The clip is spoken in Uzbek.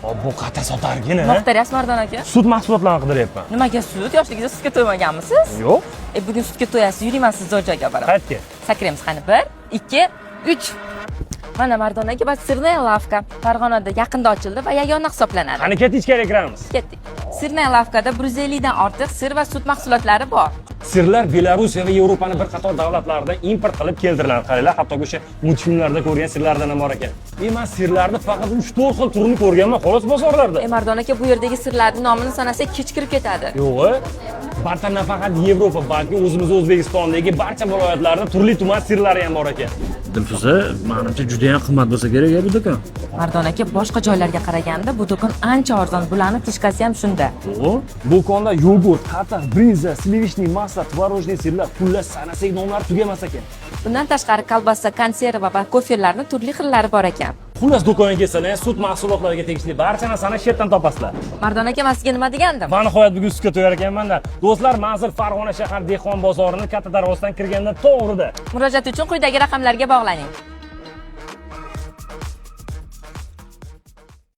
Bu qata sotargina. Muxtaryapsiz Mardon aka? Sut mahsulotlarini qidiryapman. Nimaga sut? Yoshligingizda sutga to'ymaganmisiz? Yo'q. Bugun sutga to'yasiz. Yuring, men sizni joyga boraman. Qayerga? Sakraymiz qani. 1, 2, 3. Mana Mardon aka, bu sirnaya lavka. Farg'onada yaqinda ochildi va yagona hisoblanadi. Qani ket ichkariga kiramiz. Ketdik. Sirnaya lavkada 150 dan ortiq sir va sut mahsulotlari bor. Sirlar Belorussiya va Yevropaning bir qator davlatlaridan import qilib keltiriladi. Qaranglar, hatto o'sha multfilmlarda ko'rgan sirlardan ham bor ekan. Men sirlarni faqat 3-4 xil turini ko'rganman, xolos bozorlarda. Mardon aka, bu yerdagi sirlarning nomini sanasak kech kirib ketadi. Yo'q. Barcha nafaqat Yevropa, balki o'zimiz O'zbekistondagi barcha viloyatlarda turli-tuman sirlari ham bor ekan. Dilfuza, menimcha juda ham qimmat bo'lsa kerak bu do'kon. Mardon aka, boshqa joylarga qaraganda bu do'kon ancha arzon. Bularning tishkasi ham shunda. Do'konda yogurt, qatiq, brinza, slivishniy massa, tvorojniy sirlar, xullas sanasak nomlari tugamas ekan. Bundan tashqari kolbasa, konserva va koferlarning turli xillari bor ekan. Xullas do'konga kelsalar, sut mahsulotlariga tegishli barcha narsani shu yerdan topasizlar. Mardon aka, men sizga nima degandim? Va nihoyat bugun sutga to'yar ekanman-da. Do'stlar, manzil Farg'ona shahar dehqon bozorining katta darvozasidan kirganda to'g'rida. Murojaat uchun quyidagi raqamlarga bog'laning.